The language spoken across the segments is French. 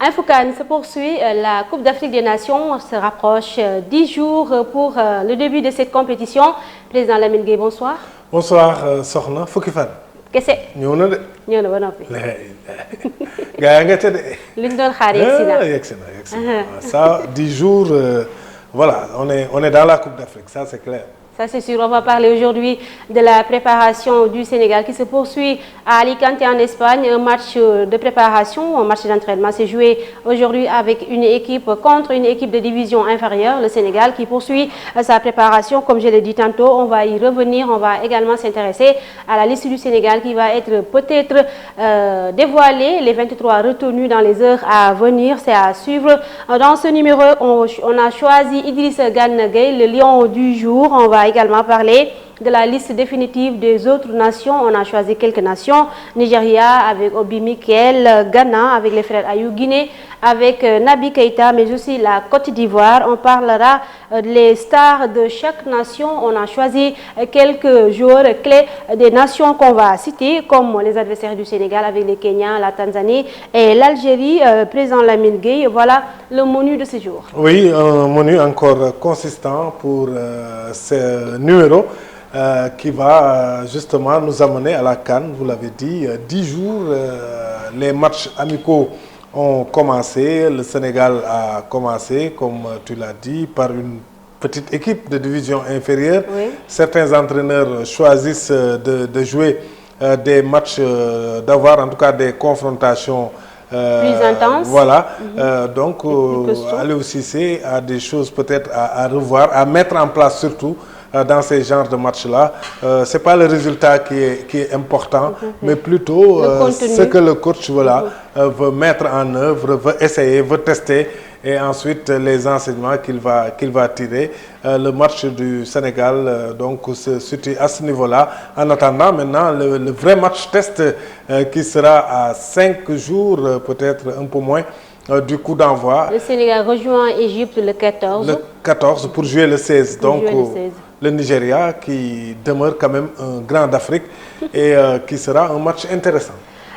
Infoucan se poursuit. La Coupe d'Afrique des Nations se rapproche 10 jours pour le début de cette compétition. Président Lamine Gueye, bonsoir. Bonsoir, Sokhna. Fukki fan. Kese. ñëw na de. ñëw na ba noppi. gaa yaa nga ca de. liñ doon xaar yegsi na. Ça, 10 jours, voilà, on est dans la Coupe d'Afrique, ça c'est clair. Ça c'est sûr. On va parler aujourd'hui de la préparation du Sénégal qui se poursuit à Alicante en Espagne. Un match de préparation, un match d'entraînement s'est joué aujourd'hui avec une équipe contre une équipe de division inférieure, le Sénégal, qui poursuit sa préparation. Comme je l'ai dit tantôt, on va y revenir. On va également s'intéresser à la liste du Sénégal qui va être peut-être dévoilée, les 23 retenus dans les heures à venir. C'est à suivre. Dans ce numéro, on a choisi Idrissa Gana Gueye, le lion du jour. On va également parler de la liste définitive des autres nations. On a choisi quelques nations. Nigeria avec Obi Mikel, Ghana avec les frères Ayou, Guinée avec Naby Keïta, mais aussi la Côte d'Ivoire. On parlera des stars de chaque nation. On a choisi quelques joueurs clés des nations qu'on va citer, comme les adversaires du Sénégal avec les Kenyans, la Tanzanie et l'Algérie. Président Lamine Gueye, voilà le menu de ce jour. Oui, un menu encore consistant pour ce numéro. Qui va justement nous amener à la CAN, vous l'avez dit, 10 jours. Les matchs amicaux ont commencé, le Sénégal a commencé, comme tu l'as dit, par une petite équipe de division inférieure. Oui. Certains entraîneurs choisissent de jouer des matchs, d'avoir en tout cas des confrontations plus intenses. Voilà, donc Aliou Cissé a des choses peut-être à revoir, à mettre en place surtout. Dans ces genres de matchs-là, ce n'est pas le résultat qui est important, mais plutôt ce que le coach veut mettre en œuvre, veut essayer, veut tester, et ensuite les enseignements qu'il va tirer. Le match du Sénégal donc se situe à ce niveau-là. En attendant maintenant le vrai match test qui sera à 5 jours, peut-être un peu moins, du coup d'envoi. Le Sénégal rejoint l'Égypte le 14. Le 14 pour jouer le 16. Donc le Nigeria qui demeure quand même un grand d'Afrique et qui sera un match intéressant.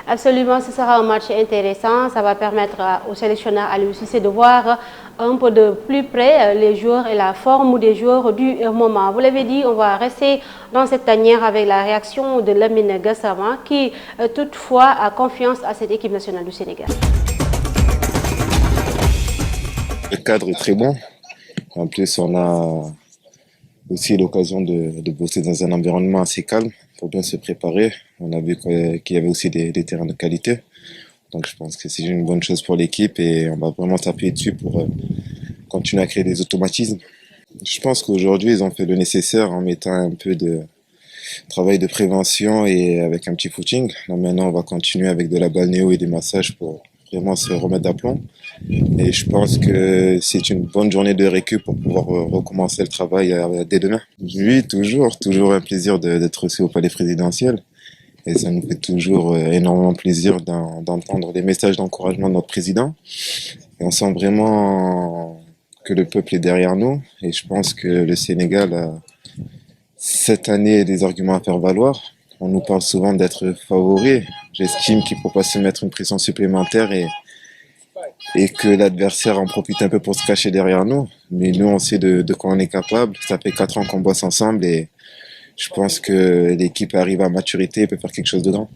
Absolument, ce sera un match intéressant. Ça va permettre au sélectionneur Aliou Cissé de voir un peu de plus près les joueurs et la forme des joueurs du moment. Vous l'avez dit, on va rester dans cette tanière avec la réaction de Lamine Gassama qui toutefois a confiance à cette équipe nationale du Sénégal. Le cadre est très bon. En plus, on a aussi l'occasion de bosser dans un environnement assez calme pour bien se préparer. On a vu qu'il y avait aussi des terrains de qualité. Donc je pense que c'est une bonne chose pour l'équipe et on va vraiment taper dessus pour continuer à créer des automatismes. Je pense qu'aujourd'hui, ils ont fait le nécessaire en mettant un peu de travail de prévention et avec un petit footing. Là, maintenant, on va continuer avec de la balnéo et des massages pour vraiment se remettre d'aplomb. Et je pense que c'est une bonne journée de récup pour pouvoir recommencer le travail dès demain. Oui, toujours un plaisir d'être aussi au palais présidentiel. Et ça nous fait toujours énormément plaisir d'entendre des messages d'encouragement de notre président. Et on sent vraiment que le peuple est derrière nous. Et je pense que le Sénégal a cette année des arguments à faire valoir. On nous parle souvent d'être favoris. J'estime qu'il ne faut pas se mettre une pression supplémentaire et que l'adversaire en profite un peu pour se cacher derrière nous. Mais nous, on sait de quoi on est capable. Ça fait 4 ans qu'on bosse ensemble et je pense que l'équipe arrive à maturité et peut faire quelque chose de grand.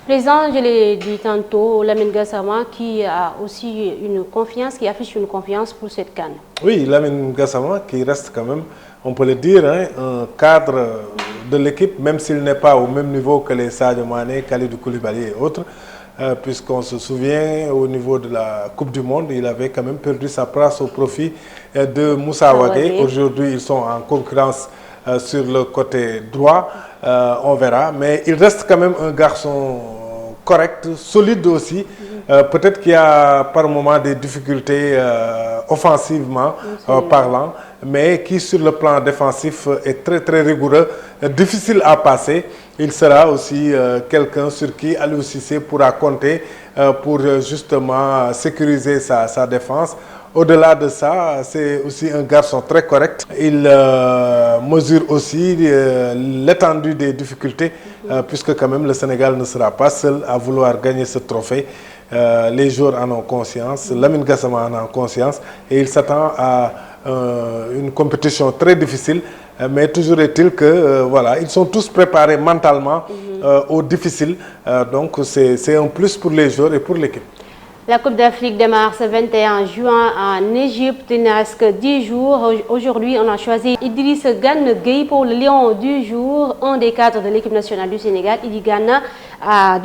Président, je l'ai dit tantôt, Lamine Gassama qui a aussi une confiance, qui affiche une confiance pour cette CAN. Oui, Lamine Gassama qui reste quand même, on peut le dire, hein, un cadre de l'équipe, même s'il n'est pas au même niveau que les Sadio Mané, Kalidou Koulibaly et autres, puisqu'on se souvient au niveau de la Coupe du Monde, il avait quand même perdu sa place au profit de Moussa Wagué. Aujourd'hui, ils sont en concurrence sur le côté droit, on verra, mais il reste quand même un garçon correct, solide aussi. Peut-être qu'il y a par moment des difficultés offensivement parlant, mais qui sur le plan défensif est très rigoureux, difficile à passer. Il sera aussi quelqu'un sur qui Aliou Cissé pourra compter pour justement sécuriser sa défense. au-delà de ça, c'est aussi un garçon très correct. Il mesure aussi l'étendue des difficultés, puisque quand même le Sénégal ne sera pas seul à vouloir gagner ce trophée. Les joueurs en ont conscience, Lamine Gassama en a conscience, et il s'attend à une compétition très difficile. Mais toujours est-il que voilà, ils sont tous préparés mentalement au difficile. Donc c'est un plus pour les joueurs et pour l'équipe. La Coupe d'Afrique démarre ce 21 juin en Égypte. Il ne reste que 10 jours. Aujourd'hui, on a choisi Idriss Gana Gueye pour le Lion du jour, un des cadres de l'équipe nationale du Sénégal. Idriss Gana a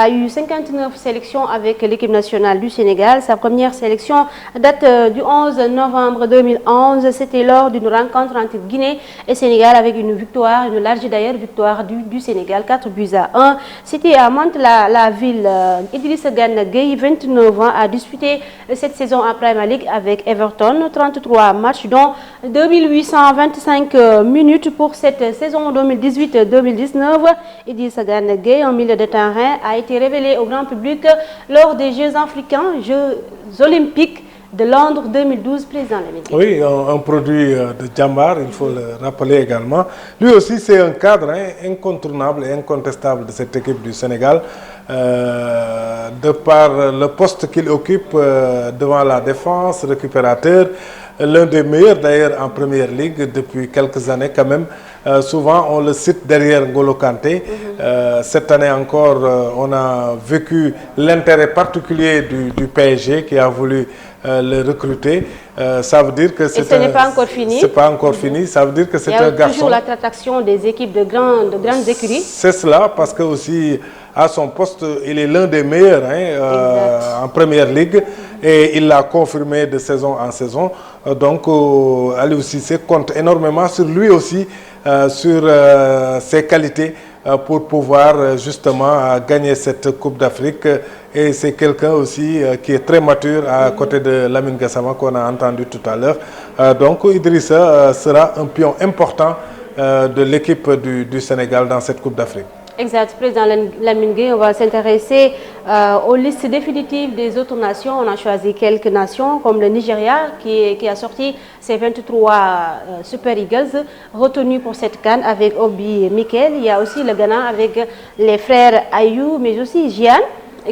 eu 59 sélections avec l'équipe nationale du Sénégal. Sa première sélection date du 11 novembre 2011. C'était lors d'une rencontre entre Guinée et Sénégal avec une victoire, une large d'ailleurs victoire du Sénégal, 4-1. C'était à Mantes-la-Ville. Idriss Gana Gueye, 29 ans, a disputé cette saison en Premier League avec Everton, 33 matchs dont 2825 minutes pour cette saison 2018-2019. Idriss Gana Gueye, en milieu de terrain, a été révélé au grand public lors des Jeux africains, Jeux olympiques de Londres 2012, président Lamine Gueye. Oui, un produit de Djambar, il faut le rappeler également. Lui aussi, c'est un cadre incontournable et incontestable de cette équipe du Sénégal. De par le poste qu'il occupe devant la défense, récupérateur, l'un des meilleurs d'ailleurs en Première Ligue depuis quelques années quand même. Souvent on le cite derrière N'Golo Kanté. Cette année encore, on a vécu l'intérêt particulier du PSG qui a voulu le recruter. Ça veut dire que ce n'est pas encore fini. C'est pas encore fini. Ça veut dire que c'est un garçon. Il y a toujours l'attraction des équipes de grandes écuries. C'est cela, parce que aussi à son poste, il est l'un des meilleurs en Première Ligue et il l'a confirmé de saison en saison. Donc Aliou Cissé compte énormément sur lui aussi, sur ses qualités pour pouvoir justement gagner cette Coupe d'Afrique. Et c'est quelqu'un aussi qui est très mature à côté de Lamine Gassama qu'on a entendu tout à l'heure. Donc Idrissa sera un pion important de l'équipe du Sénégal dans cette Coupe d'Afrique. Exact, président Lamine Gueye, on va s'intéresser aux listes définitives des autres nations. On a choisi quelques nations comme le Nigeria qui a sorti ses 23 Super Eagles retenus pour cette CAN avec Obi Mikel. Il y a aussi le Ghana avec les frères Ayou, mais aussi Gian,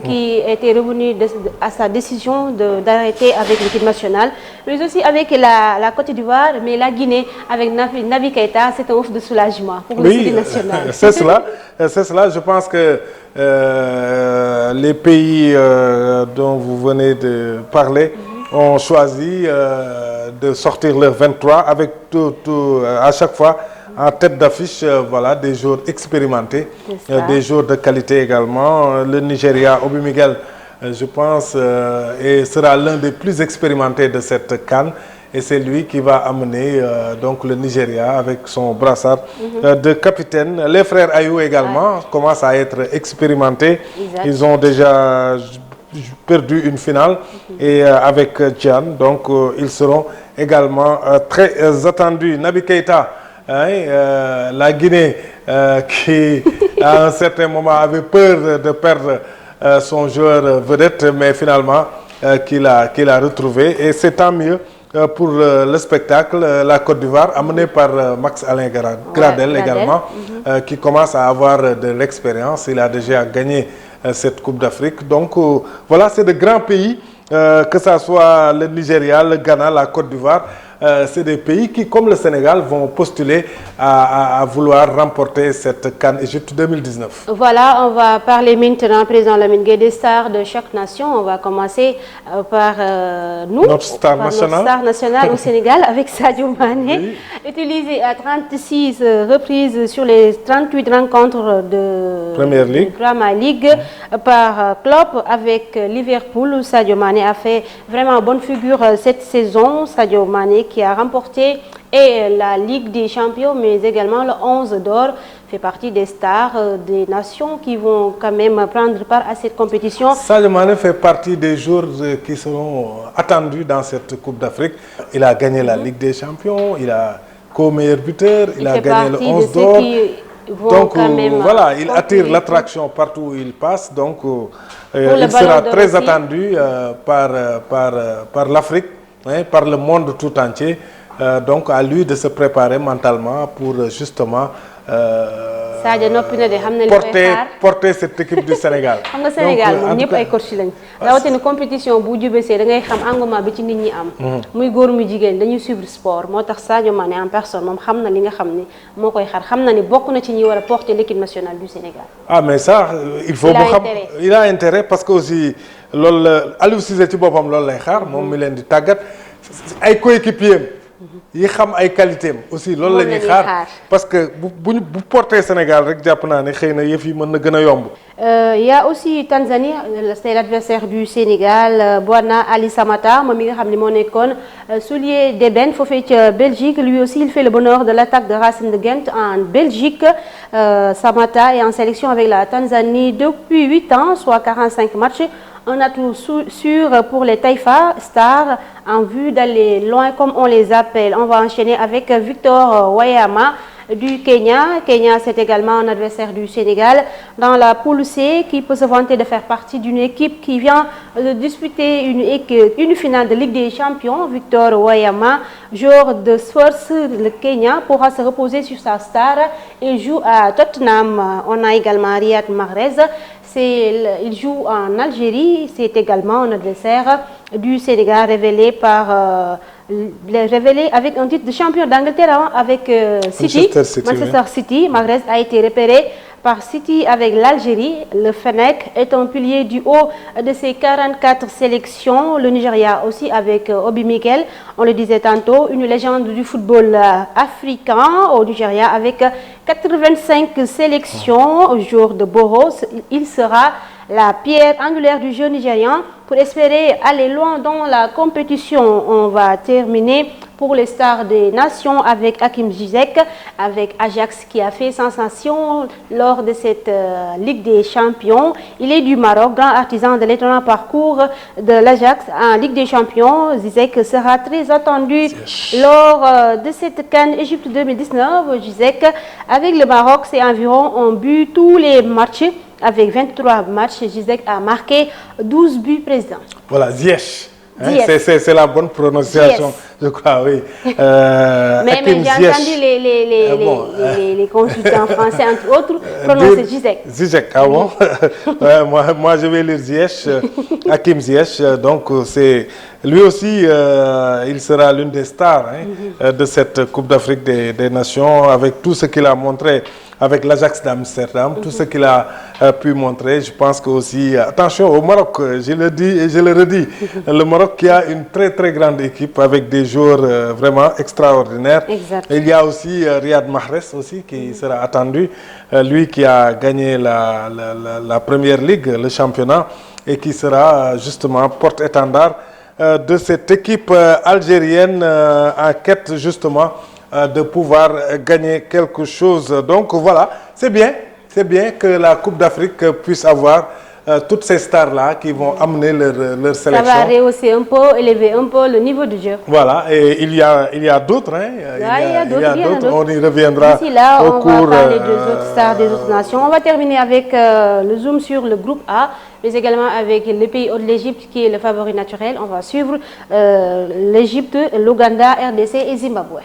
qui était revenu à sa décision d'arrêter avec l'équipe nationale, mais aussi avec la Côte d'Ivoire, mais la Guinée avec Naby Keïta, c'est un ouf de soulagement pour le série national. C'est cela. C'est cela. Je pense que les pays dont vous venez de parler ont choisi de sortir leurs 23 avec à chaque fois en tête d'affiche, voilà, des joueurs expérimentés, des joueurs de qualité également. Le Nigeria, Obi Miguel, je pense, sera l'un des plus expérimentés de cette CAN. Et c'est lui qui va amener donc le Nigeria avec son brassard de capitaine. Les frères Ayou également commencent à être expérimentés. Ils ont déjà perdu une finale et avec Gian, donc ils seront également très attendus. Naby Keïta, la Guinée qui à un certain moment avait peur de perdre son joueur vedette, mais finalement qu'il a retrouvé, et c'est tant mieux pour le spectacle. La Côte d'Ivoire amenée par Max-Alain Gradel également, qui commence à avoir de l'expérience. Il a déjà gagné cette Coupe d'Afrique. Donc voilà, c'est de grands pays, que ce soit le Nigeria, le Ghana, la Côte d'Ivoire. C'est des pays qui, comme le Sénégal, vont postuler à vouloir remporter cette CAN Égypte 2019. Voilà, on va parler maintenant, président Lamine Gueye, des stars de chaque nation. On va commencer par nous, notre star nationale au Sénégal, avec Sadio Mané, utilisé à 36 reprises sur les 38 rencontres de Premier League par Klopp avec Liverpool. Sadio Mané a fait vraiment bonne figure cette saison. Sadio Mané qui a remporté la Ligue des Champions, mais également le 11 d'or, fait partie des stars des nations qui vont quand même prendre part à cette compétition. Sadio Mané fait partie des joueurs qui seront attendus dans cette Coupe d'Afrique. Il a gagné la Ligue des Champions, il a co-meilleur buteur, il a gagné le 11 d'or. Donc voilà, il attire l'attraction partout où il passe. Donc il sera très attendu par l'Afrique. hein, par le monde tout entier. Donc à lui de se préparer mentalement pour justement Sadio noppi na de xam na li koy xaar porter cette équipe du Sénégal. xam nga Sénégal moom ñëpp ay coach lañ. rawatina compétition bu jubesee da ngay xam engouement bi ci nit ñi am. muy góor muy jigéen dañuy suivre sport moo tax Sadio Mané en personne moom xam na li nga xam ni moo koy xaar xam na ni bokk na ci ñi war a porter l'équipe nationale du Sénégal. Ah mais ça il faut mu xam il a intérêt parce que aussi loolu la Aliou Cissé ci boppam loolu lay xaar moom mi leen di tàggat ay coéquipiers yi xam ay qualité am aussi loolu la ñuy xaar parce que bu porté Sénégal rek jàpp naa ne xëy na yëf yi mën na gën a yomb. Il y a aussi Tanzanie, c'est l'adversaire du Sénégal, Boana Ali Samata, moom mi nga xam ne moo nekkoon soulier d'ébène foofee ca Belgique. Lui aussi il fait le bonheur de l'attaque de Racing de Gent en Belgique. Samata est en sélection avec la Tanzanie depuis 8 ans, soit 45 matchs. Un atout sûr pour les Taifa Stars en vue d'aller loin comme on les appelle. On va enchaîner avec Victor Wanyama du Kenya. Kenya, c'est également un adversaire du Sénégal dans la poule C qui peut se vanter de faire partie d'une équipe qui vient de disputer une finale de Ligue des Champions. Victor Wanyama, joueur de Spurs, le Kenya, pourra se reposer sur sa star et joue à Tottenham. On a également Riyad Mahrez. Il joue en Algérie, c'est également un adversaire du Sénégal révélé avec un titre de champion d'Angleterre avec City. Manchester City. Mahrez a été repéré par City avec l'Algérie. Le Fennec est un pilier du haut de ses 44 sélections. Le Nigeria aussi avec Obi Mikel, on le disait tantôt, une légende du football africain au Nigeria avec 85 sélections au jour de Boros. Il sera la pierre angulaire du jeu nigérian pour espérer aller loin dans la compétition. On va terminer pour les stars des nations avec Hakim Ziyech, avec Ajax qui a fait sensation lors de cette Ligue des Champions. Il est du Maroc, grand artisan de l'étonnant parcours de l'Ajax en Ligue des Champions. Ziyech sera très attendu lors de cette CAN Égypte 2019. Ziyech, avec le Maroc, c'est environ un but tous les matchs. Avec 23 matchs, Ziyech a marqué 12 buts présidents. Voilà, Ziyech. Hein, c'est la bonne prononciation, je crois, oui. Mais j'ai entendu les consultants français, entre autres, prononcer Ziyech. Ziyech, ah bon? moi, je vais lire Ziyech, Hakim Ziyech. Donc, lui aussi, il sera l'une des stars de cette Coupe d'Afrique des Nations, avec tout ce qu'il a montré avec l'Ajax d'Amsterdam, tout ce qu'il a pu montrer. Je pense que aussi, attention au Maroc, je le dis et je le redis, le Maroc qui a une très très grande équipe avec des joueurs vraiment extraordinaires. Exact. Il y a aussi Riyad Mahrez aussi qui sera attendu, lui qui a gagné la première ligue, le championnat, et qui sera justement porte-étendard de cette équipe algérienne en quête justement de pouvoir gagner quelque chose. Donc voilà, c'est bien que la Coupe d'Afrique puisse avoir toutes ces stars-là qui vont amener leur sélection. Ça va rehausser un peu, élever un peu le niveau du jeu. Voilà, et il y a d'autres. Hein. Il y a d'autres. On y reviendra D'ici là, au cours. On va parler des autres stars des autres nations. On va terminer avec le zoom sur le groupe A, mais également avec le pays hôte de l'Égypte qui est le favori naturel. On va suivre l'Égypte, l'Ouganda, RDC et Zimbabwe.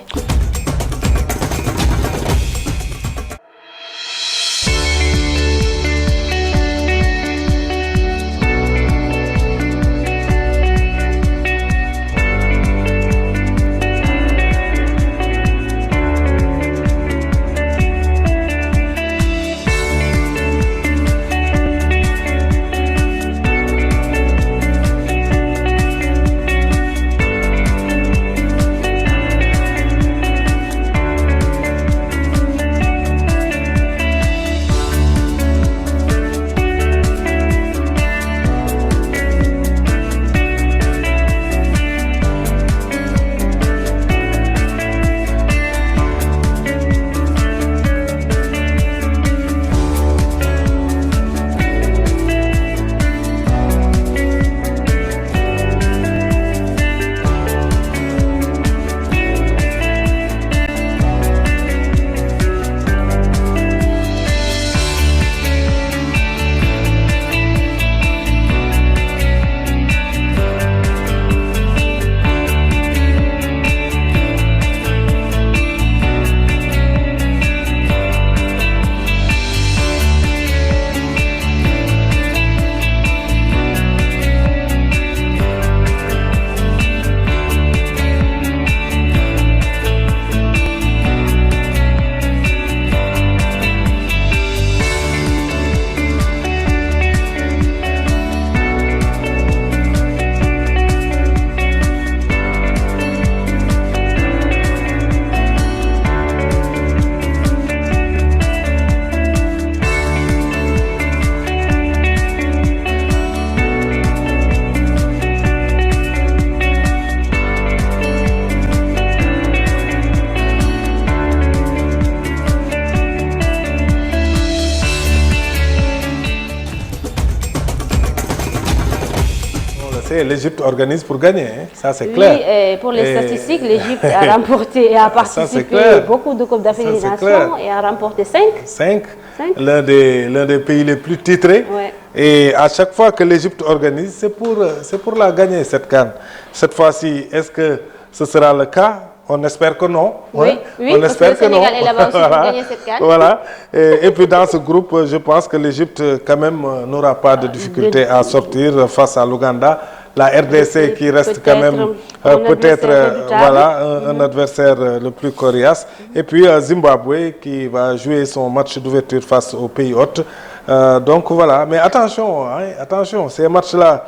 sait, l'Égypte organise pour gagner, hein, ça c'est clair. Oui, et pour les statistiques, l'Égypte a remporté et a participé beaucoup de Coupes d'Afrique des Nations et a remporté 5. 5. L'un des pays les plus titrés. Ouais. Et à chaque fois que l'Égypte organise, c'est pour la gagner, cette CAN. Cette fois-ci, est-ce que ce sera le cas? On espère que non. Oui, hein? oui, On parce espère que le Sénégal est là-bas aussi voilà. pour gagner cette CAN. Voilà. Et puis dans ce groupe, je pense que l'Égypte, quand même, n'aura pas de difficulté à sortir face à l'Ouganda. La RDC qui reste quand même peut-être voilà, un adversaire le plus coriace. Et puis Zimbabwe qui va jouer son match d'ouverture face aux pays hôtes. Donc voilà, mais attention, hein, attention, ces matchs-là.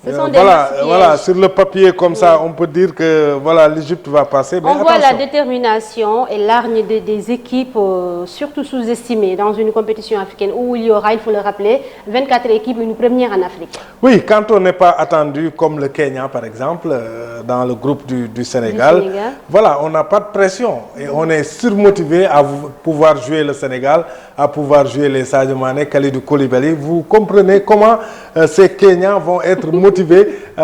Voilà, sur le papier comme ça, on peut dire que voilà, l'Égypte va passer. Mais on voit la détermination et l'argne des équipes, surtout sous-estimées dans une compétition africaine où il y aura, il faut le rappeler, 24 équipes, une première en Afrique. Oui, quand on n'est pas attendu comme le Kenya par exemple, dans le groupe du Sénégal, voilà, on n'a pas de pression et on est surmotivé à pouvoir jouer le Sénégal, à pouvoir jouer les Sadio Mané, Kalidou Koulibaly. Vous comprenez comment ces Kenyans vont être motivés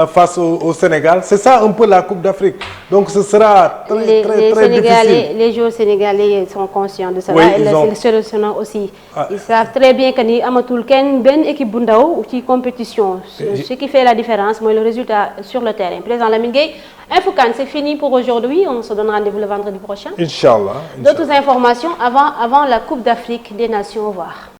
face au Sénégal. C'est ça un peu la Coupe d'Afrique. Donc ce sera très difficile. Les joueurs sénégalais sont conscients de ça. Oui, et les sélectionneurs aussi. Ils savent très bien que ni amatul ken ben équipe bundaw ou qui compétition. Ce qui fait la différence, moi le résultat sur le terrain. Président Lamine Gueye, InfoCAN, c'est fini pour aujourd'hui. On se donne rendez-vous le vendredi prochain. Inch'Allah. D'autres informations avant la Coupe d'Afrique des Nations. Au revoir.